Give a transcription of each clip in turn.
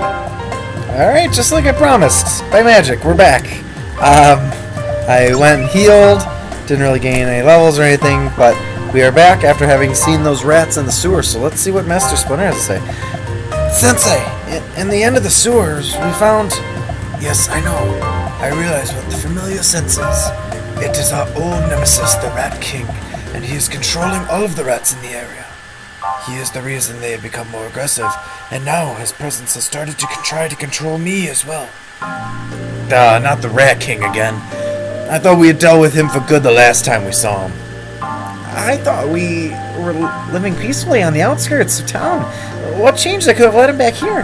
Alright, just like I promised. By magic, we're back. I went and healed. Didn't really gain any levels or anything, but we are back after having seen those rats in the sewer, so let's see what Master Splinter has to say. Sensei, in the end of the sewers, we found... Yes, I know. I realize what the familiar sense is. It is our old nemesis, the Rat King, and he is controlling all of the rats in the area. He is the reason they have become more aggressive, and now his presence has started to try to control me as well. Not the Rat King again. I thought we had dealt with him for good the last time we saw him. I thought we were living peacefully on the outskirts of town. What changed that could have led him back here?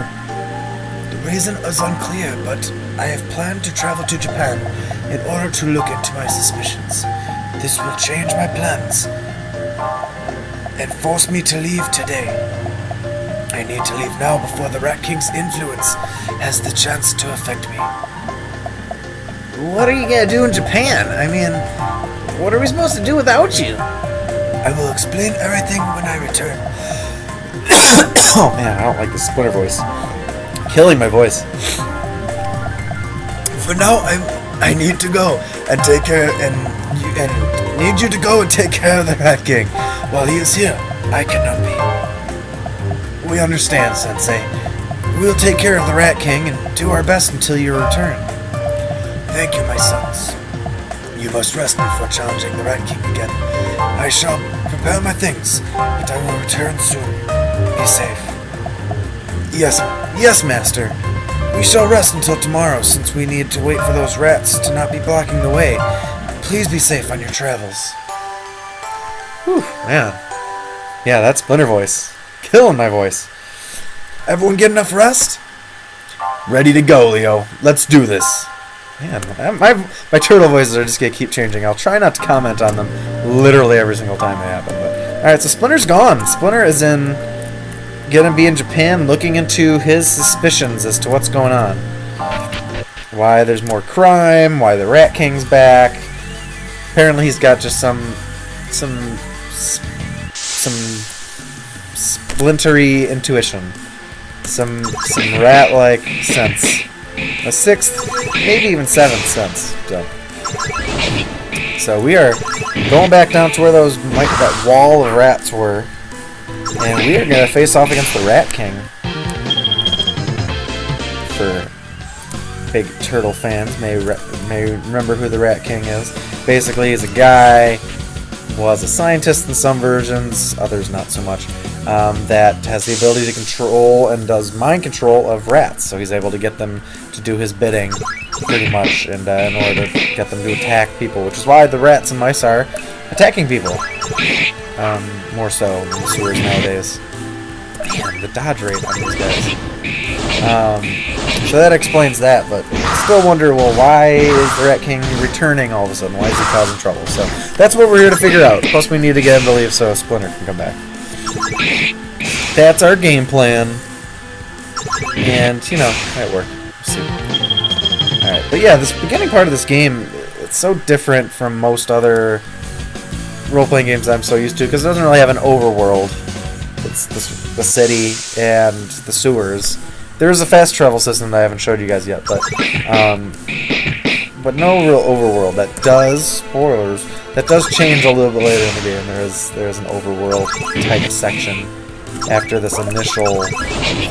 The reason is unclear, but I have planned to travel to Japan in order to look into my suspicions. This will change my plans and force me to leave today. I need to leave now before the Rat King's influence has the chance to affect me. What are you gonna do in Japan? I mean, what are we supposed to do without you? I will explain everything when I return. Oh man, I don't like this Splinter voice. Killing my voice. For now, I need to go and take care and need you to go and take care of the Rat King. While he is here, I cannot be. We understand, Sensei. We'll take care of the Rat King and do our best until your return. Thank you, my sons. You must rest before challenging the Rat King again. I shall prepare my things, but I will return soon. Be safe. Yes, Master. We shall rest until tomorrow, since we need to wait for those rats to not be blocking the way. Please be safe on your travels. Whew, man. Yeah, that's Splinter voice. Killing my voice. Everyone get enough rest? Ready to go, Leo. Let's do this. Man, my turtle voices are just going to keep changing. I'll try not to comment on them literally every single time they happen. Alright, so Splinter's gone. Splinter is gonna be in Japan looking into his suspicions as to what's going on. Why there's more crime, why the Rat King's back. Apparently he's got just some splintery intuition. Some rat-like sense. A sixth, maybe even seventh sense. So we are going back down to where that wall of rats were, and we are going to face off against the Rat King. For big turtle fans may remember who the Rat King is. Basically, he's a guy, was a scientist in some versions, others not so much, that has the ability to control and does mind control of rats. So he's able to get them to do his bidding, pretty much, and in order to get them to attack people, which is why the rats and mice are attacking people. More so in the sewers nowadays. Man, the dodge rate on these guys. So that explains that, but still wonder, well, why is the Rat King returning all of a sudden? Why is he causing trouble? So that's what we're here to figure out. Plus we need to get him to leave so Splinter can come back. That's our game plan. And, you know, it worked. We'll see. Alright, but yeah, this beginning part of this game, it's so different from most other role-playing games I'm so used to, because it doesn't really have an overworld. It's the city and the sewers. There is a fast travel system that I haven't showed you guys yet, but no real overworld. That does, spoilers, that does change a little bit later in the game. There is an overworld type section after this initial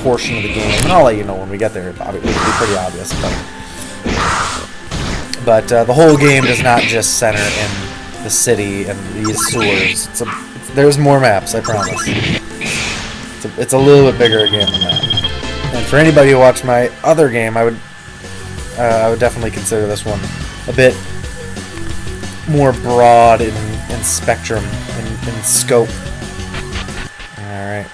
portion of the game, and I'll let you know when we get there. It'll be pretty obvious, but the whole game does not just center in the city and these sewers. There's more maps, I promise. It's a little bit bigger a game than that. And for anybody who watched my other game, I would definitely consider this one a bit more broad in spectrum, in scope. Alright.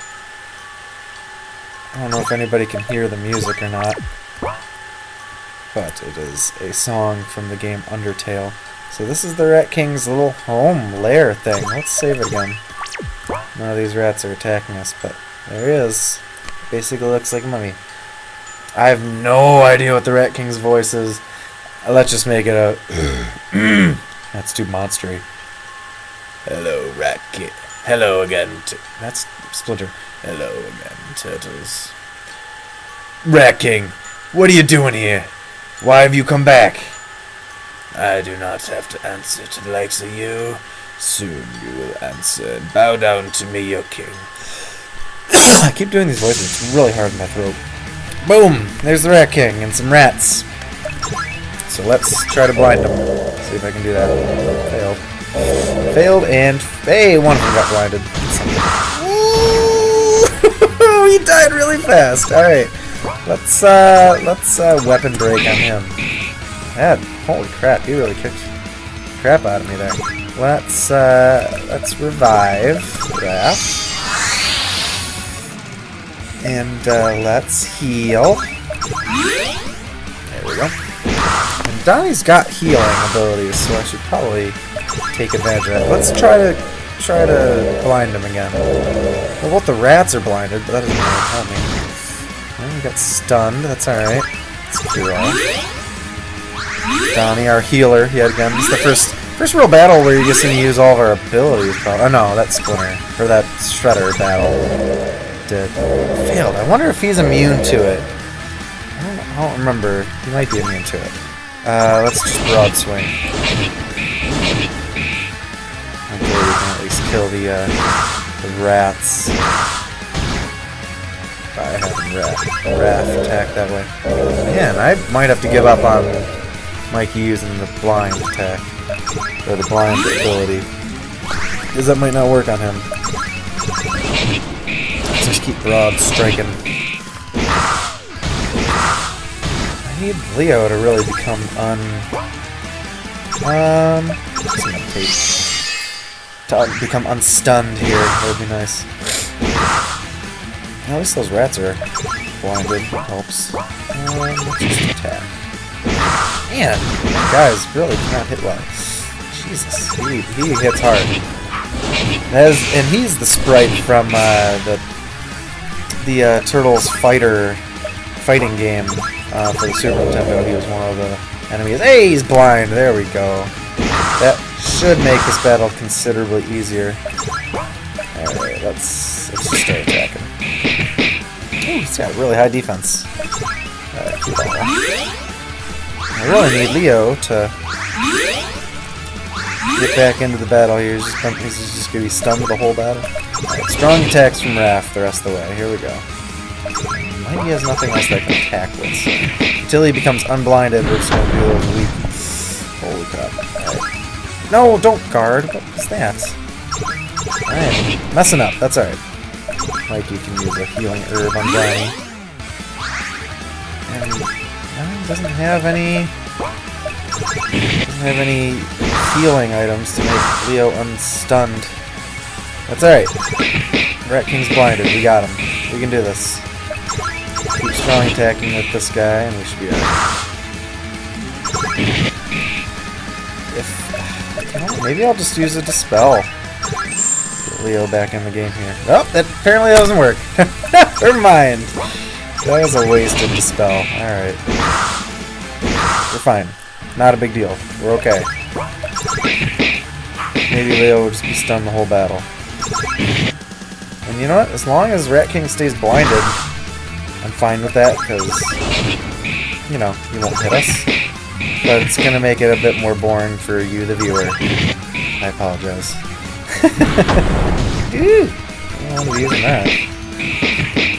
I don't know if anybody can hear the music or not, but it is a song from the game Undertale. So this is the Rat King's little home lair thing. Let's save it again. None of these rats are attacking us, but there he is. Basically looks like a mummy. I have no idea what the Rat King's voice is. Let's just make it a... That's too monstery. Hello, Rat King. Hello again. That's Splinter. Hello again, turtles. Rat King, what are you doing here? Why have you come back? I do not have to answer to the likes of you. Soon you will answer and bow down to me, your king. I keep doing these voices. It's really hard in my throat. Boom! There's the Rat King and some rats. So let's try to blind them. See if I can do that. Failed. Failed and... Hey, one of them got blinded. Ooh! He died really fast. Alright. Let's weapon break on him. That, holy crap, he really kicked the crap out of me there. Let's revive Raph. And let's heal. There we go. And Donnie's got healing abilities, so I should probably take advantage of that. Let's try to blind him again. Well, both the rats are blinded, but that doesn't really help me. Well, we got stunned. That's all right. Let's cure all. Donnie, our healer, yet again. This is the first real battle where you're just gonna use all of our abilities. Oh no, that Splinter or that Shredder battle did failed. I wonder if he's immune to it. I don't remember. He might be immune to it. Let's just broad swing. Hopefully we can at least kill the rats by having Raph attack that way. Man, I might have to give up on Mikey using the blind attack, or the blind ability, because that might not work on him. Let's just keep broad striking. I need Leo to really become become unstunned here. That would be nice. At least those rats are blinded. Helps. Let's just attack. Man, that guy's really cannot hit well. Jesus, he hits hard. And he's the sprite from the Turtles fighting game for the Super Nintendo. He was one of the enemies. Hey, he's blind. There we go. That should make this battle considerably easier. Alright, let's just start attacking. Ooh, he's got really high defense. Keep on. I really need Leo to get back into the battle here. He's just going to be stunned the whole battle. Right, strong attacks from Raph the rest of the way. Here we go. Maybe he has nothing else that can attack with. So until he becomes unblinded, we're just going to do a little weak. Holy crap. Right. No, don't guard. What is that? I am messing up. That's alright. Mikey can use a healing herb on Donnie. And doesn't have any healing items to make Leo unstunned. That's alright. Rat King's blinded. We got him. We can do this. Keep strong attacking with this guy, and we should be alright. Maybe I'll just use a Dispel. Get Leo back in the game here. Oh, apparently that doesn't work. Never mind. That was a wasted Dispel. Alright. We're fine. Not a big deal. We're okay. Maybe Leo will just be stunned the whole battle. And you know what? As long as Rat King stays blinded, I'm fine with that, because, you know, he won't hit us. But it's going to make it a bit more boring for you, the viewer. I apologize. Dude! I don't want to be using that.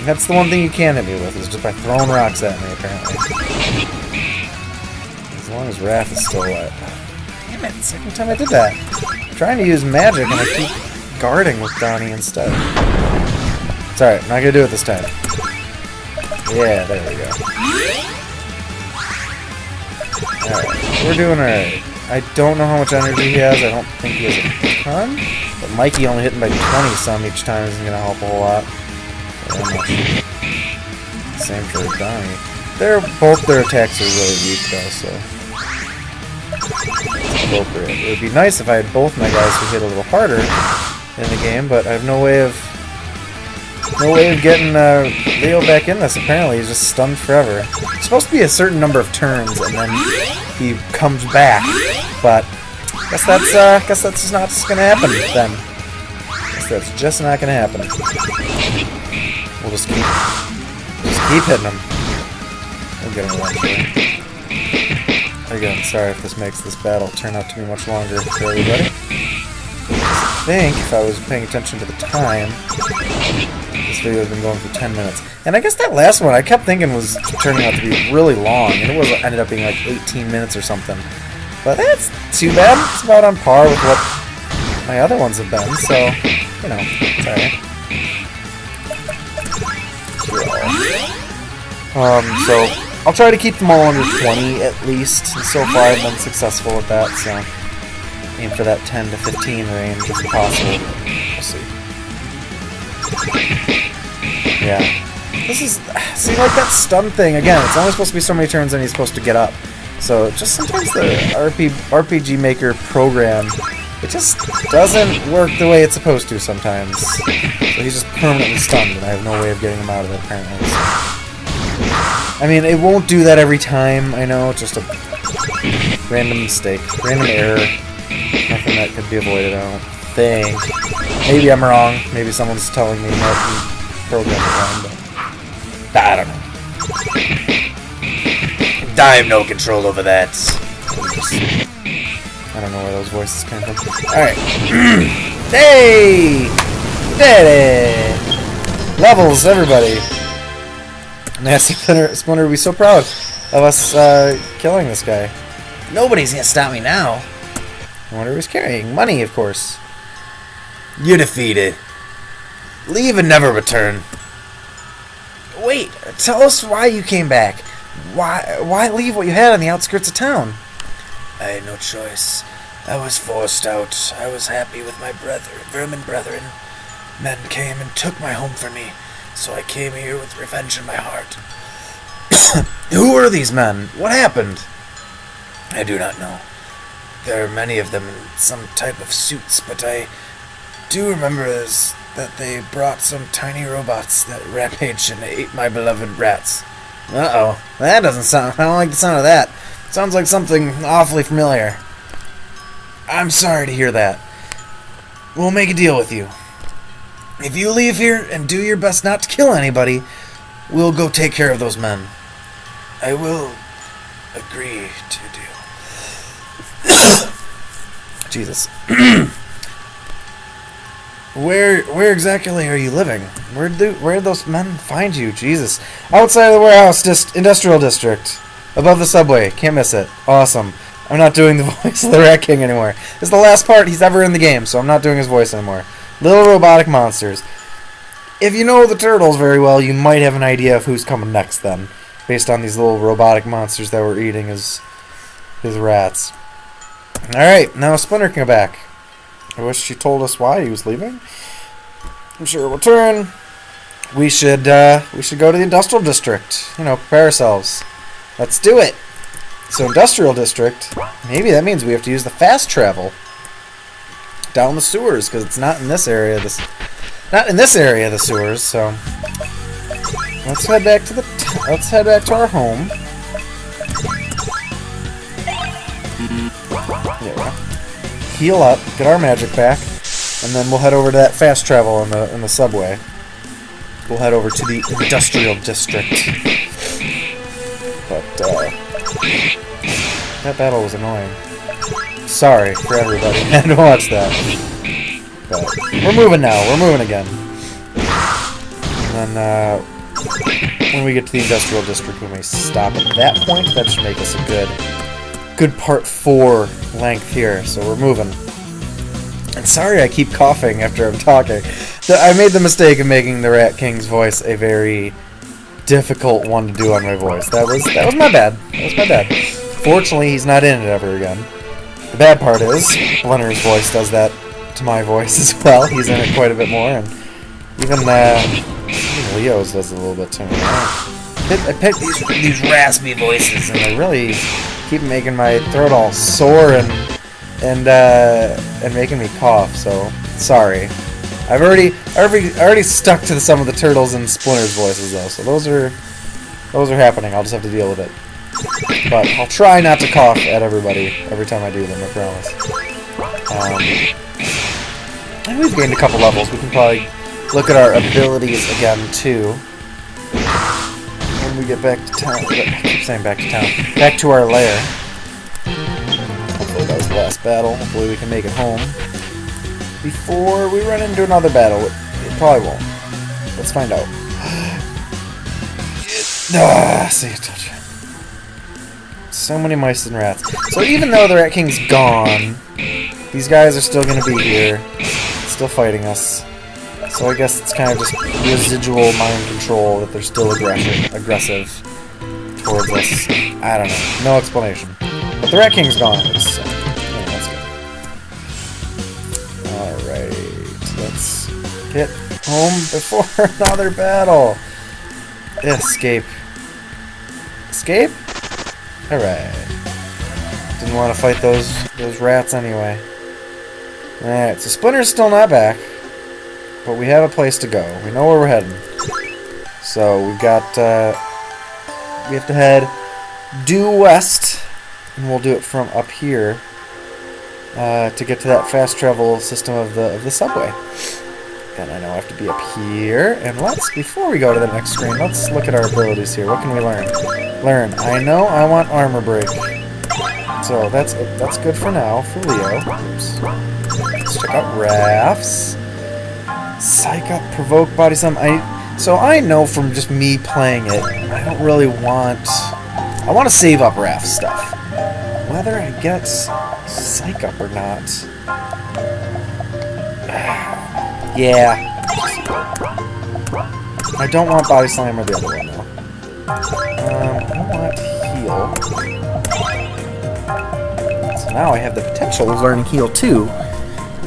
That's the one thing you can hit me with, is just by throwing rocks at me, apparently. As long as Raph is still alive. Damn it, second time I did that. I'm trying to use magic and I keep guarding with Donnie instead. It's alright, I'm not gonna do it this time. Yeah, there we go. Alright, we're doing alright. I don't know how much energy he has, I don't think he has a ton. But Mikey only hitting by 20-some each time isn't gonna help a whole lot. Same for Donnie. Both their attacks are really weak though, so it's appropriate. It would be nice if I had both my guys who hit a little harder in the game, but I have no way of getting Leo back in this. Apparently, he's just stunned forever. It's supposed to be a certain number of turns, and then he comes back. But guess that's just not just gonna happen then. Guess that's just not gonna happen. We'll just keep hitting him. We'll get him eventually. Again, sorry if this makes this battle turn out to be much longer for everybody. I think, if I was paying attention to the time, this video has been going for 10 minutes. And I guess that last one I kept thinking was turning out to be really long, and it was ended up being like 18 minutes or something. But that's too bad. It's about on par with what my other ones have been, so, you know, it's alright. So, I'll try to keep them all under 20 at least, and so far I've been successful at that, so aim for that 10 to 15 range if possible. We'll see. Yeah. This is, see, like that stun thing, again, it's only supposed to be so many turns and he's supposed to get up. So, just sometimes the RPG Maker program, it just doesn't work the way it's supposed to sometimes. So he's just permanently stunned, and I have no way of getting him out of it, apparently. So. I mean, it won't do that every time, I know, just a random mistake, random error. Nothing that could be avoided, I don't think. Maybe I'm wrong, maybe someone's telling me that the program is wrong, but I don't know. I have no control over that. I don't know where those voices came from. Alright. Hey! Did it! Levels, everybody! Nasty Splinter would be so proud of us killing this guy. Nobody's gonna stop me now. I wonder who he's carrying. Money, of course. You're defeated. Leave and never return. Wait, tell us why you came back. Why leave what you had on the outskirts of town? I had no choice. I was forced out. I was happy with my vermin brethren. Men came and took my home from me, so I came here with revenge in my heart. Who are these men? What happened? I do not know. There are many of them in some type of suits, but I do remember that they brought some tiny robots that rampaged and ate my beloved rats. Uh-oh. That doesn't sound... I don't like the sound of that. Sounds like something awfully familiar. I'm sorry to hear that. We'll make a deal with you. If you leave here and do your best not to kill anybody, we'll go take care of those men. I will agree to deal. Jesus. Where exactly are you living? Where did those men find you? Jesus. Outside of the warehouse industrial district. Above the subway. Can't miss it. Awesome. I'm not doing the voice of the Rat King anymore. This is the last part he's ever in the game, so I'm not doing his voice anymore. Little robotic monsters. If you know the turtles very well, you might have an idea of who's coming next then. Based on these little robotic monsters that were eating his rats. Alright, now Splinter can go back. I wish she told us why he was leaving. I'm sure we'll return. We should go to the industrial district. You know, prepare ourselves. Let's do it. So industrial district, maybe that means we have to use the fast travel down the sewers because it's not in this area. Not in this area of the sewers. So let's head back to our home. There we go. Heal up, get our magic back, and then we'll head over to that fast travel in the subway. We'll head over to the industrial district. But that battle was annoying. Sorry for everybody who had to watch that. But we're moving now. We're moving again. And then when we get to the industrial district, we may stop at that point. That should make us a good part 4 length here. So we're moving. And sorry I keep coughing after I'm talking. I made the mistake of making the Rat King's voice a very difficult one to do on my voice. That was my bad. That was my bad. Fortunately, he's not in it ever again. The bad part is, Splinter's voice does that to my voice as well. He's in it quite a bit more, and even Leo's does it a little bit too. I picked these raspy voices, and they really keep making my throat all sore and making me cough. So sorry. I've already stuck to some of the Turtles and Splinter's voices though, so those are happening. I'll just have to deal with it. But I'll try not to cough at everybody every time I do them, I promise. And we've gained a couple levels. We can probably look at our abilities again too. when we get back to town. I keep saying back to town. Back to our lair. Hopefully that was the last battle. Hopefully we can make it home before we run into another battle. It probably won't. Let's find out. See, I told you. So many mice and rats. So even though the Rat King's gone, these guys are still going to be here, still fighting us. So I guess it's kind of just residual mind control that they're still aggressive towards us. I don't know. No explanation. But the Rat King's gone. So, yeah, that's good. Alright. Let's get home before another battle. Escape. Escape? Alright. Didn't want to fight those rats anyway. Alright, so Splinter's still not back. But we have a place to go. We know where we're heading. So we've got we have to head due west, and we'll do it from up here to get to that fast travel system of the subway. And I know I have to be up here. And before we go to the next screen, let's look at our abilities here. What can we learn? I know I want armor break. So that's good for now for Leo. Oops. Let's check out Rafts. Psych up, provoke, body slam. So I know from just me playing it, I don't really want. I want to save up Raph stuff. Whether I get psych up or not. Yeah. I don't want body slam or the other one though. I want heal. So now I have the potential of learning heal too.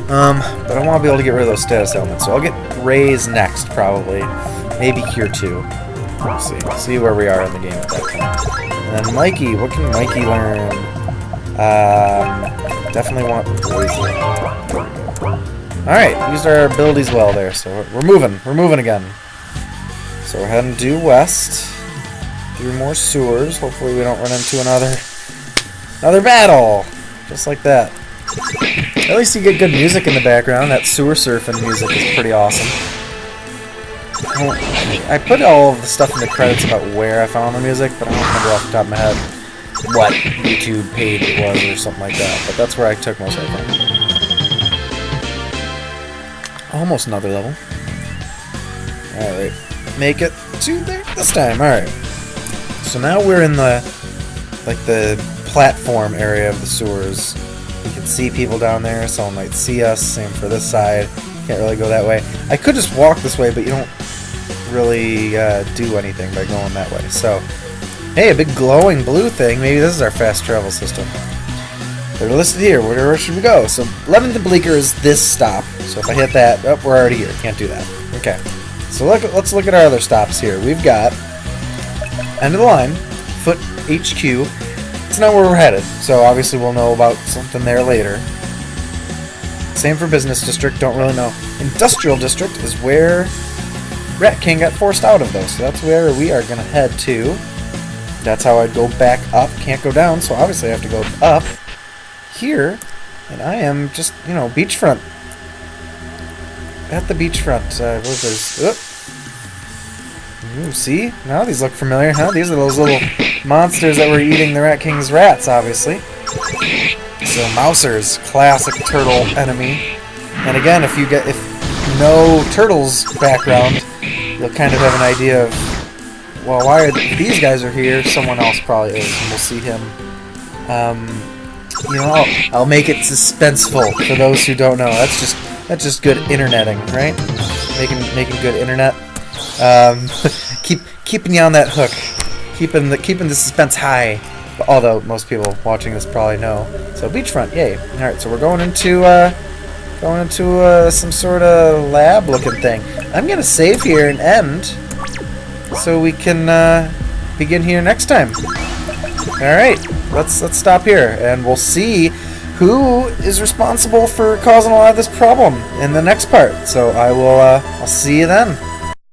But I want to be able to get rid of those status elements, so I'll get Raise next, probably. Maybe Cure 2. We'll see. See where we are in the game at that point. And then Mikey, what can Mikey learn? Definitely want Poison. Alright, used our abilities well there, so we're moving. We're moving again. So we're heading due west. Through more sewers. Hopefully we don't run into another battle. Just like that. At least you get good music in the background. That sewer surfing music is pretty awesome. I put all of the stuff in the credits about where I found the music, but I don't remember off the top of my head what YouTube page it was or something like that. But that's where I took most of it from. Almost another level. Alright. Make it to there this time. Alright. So now we're in the platform area of the sewers. You can see people down there, someone might see us, same for this side. Can't really go that way. I could just walk this way, but you don't really do anything by going that way. So, hey, a big glowing blue thing. Maybe this is our fast travel system. They're listed here. Where should we go? So, 11th and Bleecker is this stop. So if I hit that, oh, we're already here. Can't do that. Okay. So let's look at our other stops here. We've got end of the line, Foot HQ. It's not where we're headed, so obviously we'll know about something there later. Same for Business District, don't really know. Industrial District is where Rat King got forced out of, though, so that's where we are going to head to. That's how I'd go back up. Can't go down, so obviously I have to go up here, and I am just, beachfront. At the beachfront. Ooh, see? Now these look familiar, huh? These are those little monsters that were eating the Rat King's rats, obviously. So Mousers, classic turtle enemy. And again, if you know Turtle's background, you'll kind of have an idea of, well, why these guys are here? Someone else probably is, and we'll see him. I'll make it suspenseful for those who don't know. That's just good interneting, right? Making good internet. Keeping you on that hook, keeping the suspense high. Although most people watching this probably know. So beachfront, yay! All right, so we're going into some sort of lab-looking thing. I'm gonna save here and end, so we can begin here next time. All right, let's stop here, and we'll see who is responsible for causing a lot of this problem in the next part. So I'll see you then.